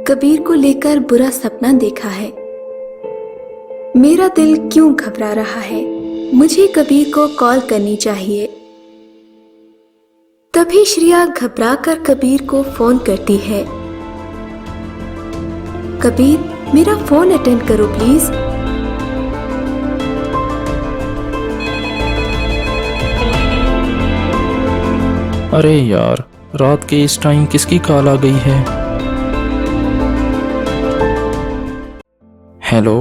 कबीर को लेकर बुरा सपना देखा है। मेरा दिल क्यों घबरा रहा है? मुझे कबीर को कॉल करनी चाहिए। तभी श्रेया घबराकर कबीर को फोन करती है। कबीर, मेरा फोन अटेंड करो प्लीज। अरे यार, रात के इस टाइम किसकी कॉल आ गई है? हेलो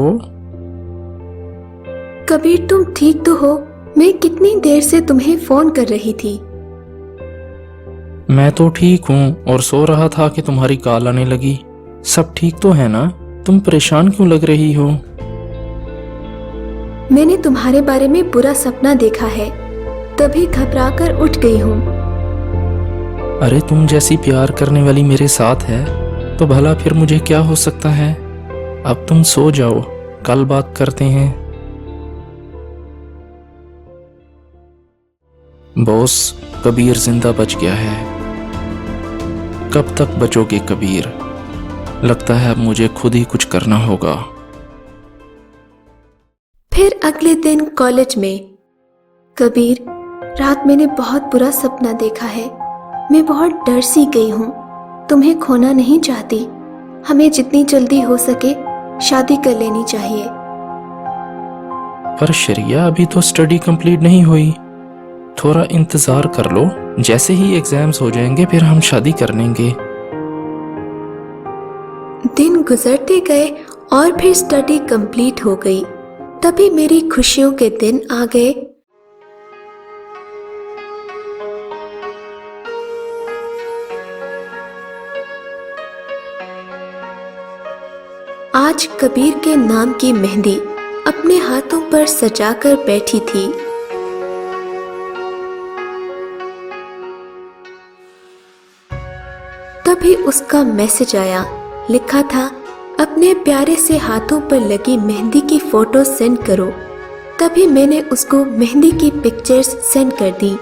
कबीर, तुम ठीक तो हो? मैं कितनी देर से तुम्हें फोन कर रही थी। मैं तो ठीक हूँ और सो रहा था कि तुम्हारी कॉल आने लगी। सब ठीक तो है ना? तुम परेशान क्यों लग रही हो? मैंने तुम्हारे बारे में बुरा सपना देखा है, तभी घबराकर उठ गई हूँ। अरे तुम जैसी प्यार करने वाली मेरे साथ है तो भला फिर मुझे क्या हो सकता है। अब तुम सो जाओ, कल बात करते हैं। बॉस, कबीर जिंदा बच गया है। कब तक बचोगे कबीर? लगता है अब मुझे खुद ही कुछ करना होगा। फिर अगले दिन कॉलेज में। कबीर, रात मैंने बहुत बुरा सपना देखा है। मैं बहुत डर सी गई हूँ। तुम्हें खोना नहीं चाहती। हमें जितनी जल्दी हो सके शादी कर लेनी चाहिए। पर श्रेया, अभी तो स्टडी कंप्लीट नहीं हुई। थोड़ा इंतजार कर लो, जैसे ही एग्जाम्स हो जाएंगे फिर हम शादी कर लेंगे। दिन गुजरते गए और फिर स्टडी कंप्लीट हो गई। तभी मेरी खुशियों के दिन आ गए। आज कबीर के नाम की मेहंदी अपने हाथों पर सजाकर बैठी थी। तभी उसका मैसेज आया। लिखा था, अपने प्यारे से हाथों पर लगी मेहंदी की फोटो सेंड करो। तभी मैंने उसको मेहंदी की पिक्चर्स सेंड कर दी।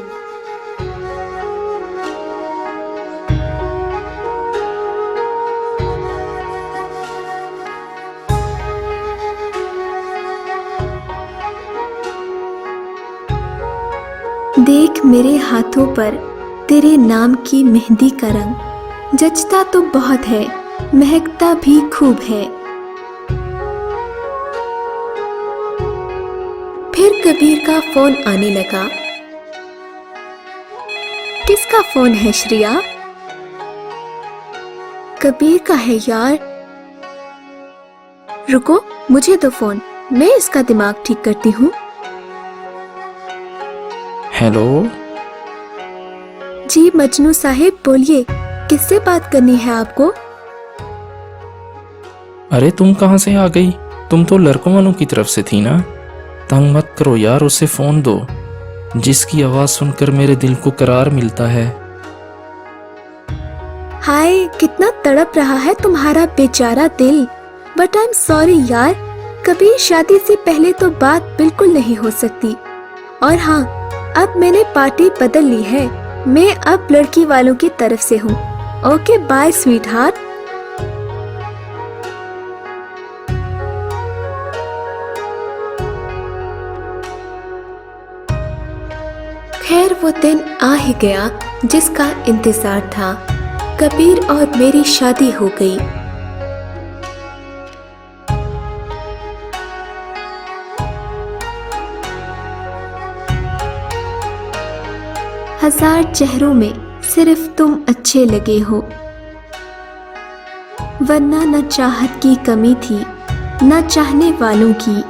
देख मेरे हाथों पर तेरे नाम की मेहंदी का रंग। जचता तो बहुत है, महकता भी खूब है। फिर कबीर का फोन आने लगा। किसका फोन है श्रेया? कबीर का है यार। रुको, मुझे दो फोन, मैं इसका दिमाग ठीक करती हूँ। हेलो जी मजनू साहिब, बोलिए, किससे बात करनी है आपको? अरे तुम कहाँ से आ गई? तुम तो लड़कों वालों की तरफ से थी ना। तंग मत करो यार, उसे फोन दो, जिसकी आवाज सुनकर मेरे दिल को करार मिलता है। हाय, कितना तड़प रहा है तुम्हारा बेचारा दिल। बट आई एम सॉरी यार, कभी शादी से पहले तो बात बिल्कुल नहीं हो सकती। और हाँ, अब मैंने पार्टी बदल ली है। मैं अब लड़की वालों की तरफ से हूँ। Okay bye sweetheart. खैर, वो दिन आ ही गया जिसका इंतजार था। कबीर और मेरी शादी हो गई। हजार चेहरों में सिर्फ तुम अच्छे लगे हो, वरना न चाहत की कमी थी न चाहने वालों की।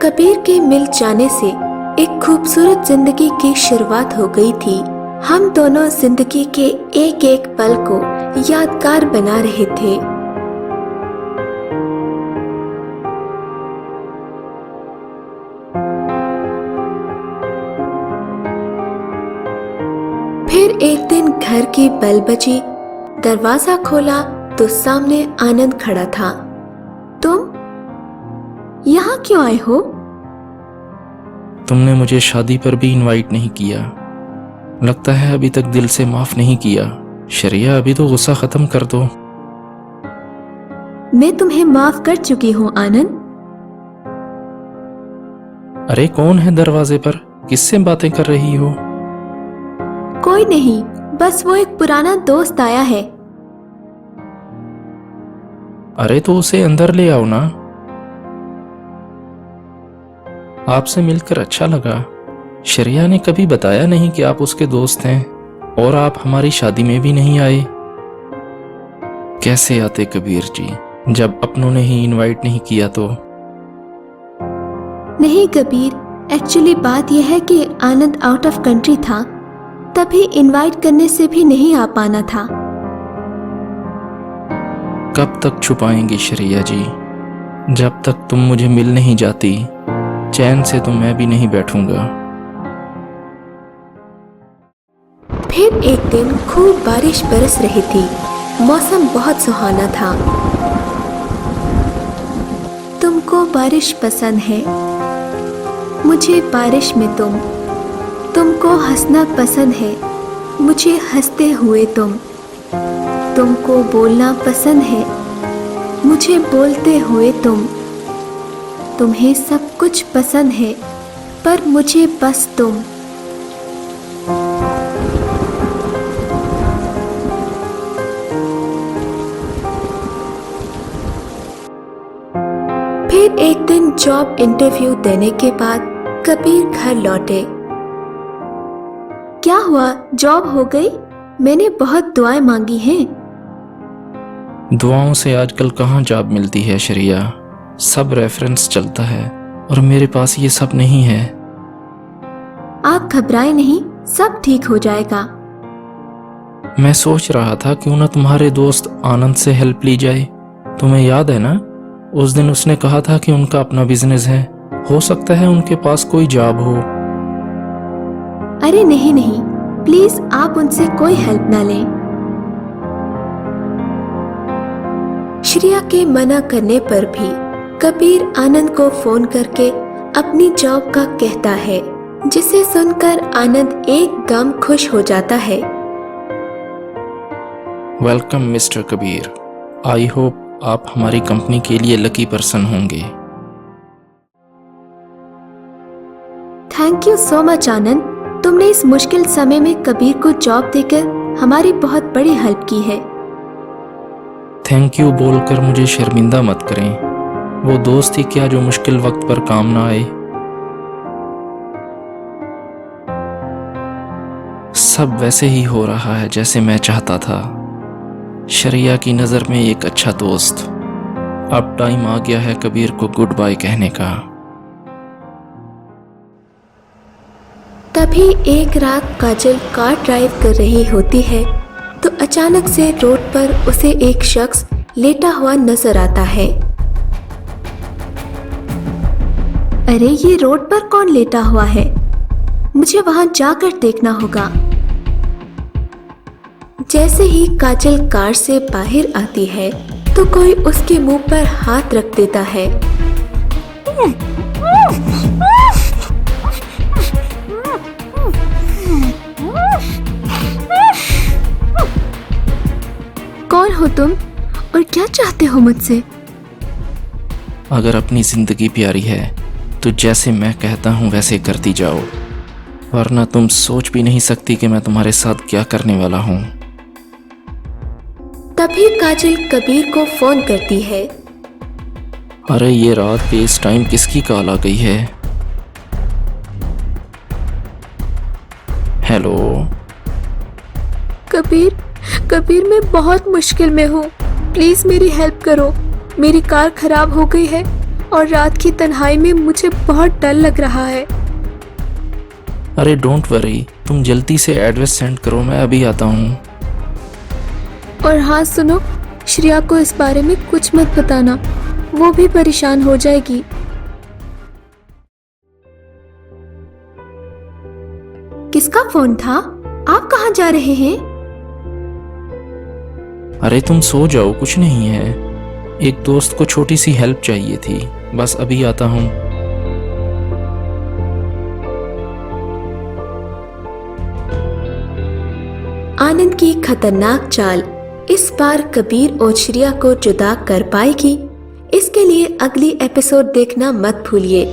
कबीर के मिल जाने से एक खूबसूरत जिंदगी की शुरुआत हो गई थी। हम दोनों जिंदगी के एक एक पल को यादगार बना रहे थे। फिर एक दिन घर की बेल बजी। दरवाजा खोला तो सामने आनंद खड़ा था। तुम यहाँ क्यों आए हो? तुमने मुझे शादी पर भी इनवाइट नहीं किया। लगता है अभी तक दिल से माफ नहीं किया। शरिया, अभी तो गुस्सा खत्म कर दो। मैं तुम्हें माफ कर चुकी हूँ आनंद। अरे कौन है दरवाजे पर? किससे बातें कर रही हो? कोई नहीं, बस वो एक पुराना दोस्त आया है। अरे तो उसे अंदर ले आओ ना। आपसे मिलकर अच्छा लगा। शरिया ने कभी बताया नहीं कि आप उसके दोस्त हैं, और आप हमारी शादी में भी नहीं आए। कैसे आते कबीर जी, जब अपनों ने ही इनवाइट नहीं किया तो? नहीं कबीर, एक्चुअली बात यह है कि आनंद आउट ऑफ कंट्री था, तभी इनवाइट करने से भी नहीं आ पाना था। कब तक छुपाएंगी शरिया जी? जब तक तुम मुझे मिल नहीं जाती, चैन से तो मैं भी नहीं बैठूंगा। फिर एक दिन खूब बारिश बरस रही थी। मौसम बहुत सुहाना था। तुमको बारिश पसंद है, मुझे बारिश में तुम। तुमको हंसना पसंद है, मुझे हंसते हुए तुम। तुमको बोलना पसंद है, मुझे बोलते हुए तुम। तुम्हें सब कुछ पसंद है, पर मुझे बस तुम। फिर एक दिन जॉब इंटरव्यू देने के बाद कबीर घर लौटे। क्या हुआ, जॉब हो गई? मैंने बहुत दुआएं मांगी हैं। दुआओं से आजकल कहाँ जॉब मिलती है शरिया। सब रेफरेंस चलता है, और मेरे पास ये सब नहीं है। आप घबराएं नहीं, सब ठीक हो जाएगा। मैं सोच रहा था क्यों ना तुम्हारे दोस्त आनंद से हेल्प ली जाए। तुम्हें याद है ना, उस दिन उसने कहा था कि उनका अपना बिजनेस है, हो सकता है उनके पास कोई जॉब हो। अरे नहीं नहीं, प्लीज आप उनसे कोई हेल्प ना लें। श्रेया के मना करने पर भी कबीर आनंद को फोन करके अपनी जॉब का कहता है, जिसे सुनकर आनंद एकदम खुश हो जाता है। Welcome mister Kabir, I hope आप हमारी कंपनी के लिए लकी पर्सन होंगे। थैंक यू सो मच आनंद, तुमने इस मुश्किल समय में कबीर को जॉब देकर हमारी बहुत बड़ी हेल्प की है। थैंक यू बोलकर मुझे शर्मिंदा मत करें। वो दोस्त ही क्या जो मुश्किल वक्त पर काम ना आए। सब वैसे ही हो रहा है जैसे मैं चाहता था। शरिया की नज़र में एक अच्छा दोस्त। अब टाइम आ गया है कबीर को गुड बाय कहने का। तभी एक रात काजल कार ड्राइव कर रही होती है तो अचानक से रोड पर उसे एक शख्स लेटा हुआ नजर आता है। अरे ये रोड पर कौन लेटा हुआ है? मुझे वहां जाकर देखना होगा। जैसे ही काजल कार से बाहर आती है तो कोई उसके मुंह पर हाथ रख देता है। कौन हो तुम और क्या चाहते हो मुझसे? अगर अपनी जिंदगी प्यारी है तो जैसे मैं कहता हूँ वैसे करती जाओ, वरना तुम सोच भी नहीं सकती कि मैं तुम्हारे साथ क्या करने वाला हूँ। तभी काजल कबीर को फोन करती है। अरे ये रात के इस टाइम किसकी कॉल आ गई है? हेलो कबीर, कबीर मैं बहुत मुश्किल में हूँ, प्लीज मेरी हेल्प करो। मेरी कार खराब हो गई है और रात की तन्हाई में मुझे बहुत डर लग रहा है। अरे डोंट वरी, तुम जल्दी से एड्रेस सेंड करो, मैं अभी आता हूँ। और हाँ सुनो, श्रेया को इस बारे में कुछ मत बताना, वो भी परेशान हो जाएगी। किसका फोन था? आप कहाँ जा रहे हैं? अरे तुम सो जाओ, कुछ नहीं है। एक दोस्त को छोटी सी हेल्प चाहिए थी, बस अभी आता हूँ। आनंद की खतरनाक चाल इस बार कबीर ओछरिया को जुदा कर पाएगी? इसके लिए अगली एपिसोड देखना मत भूलिए।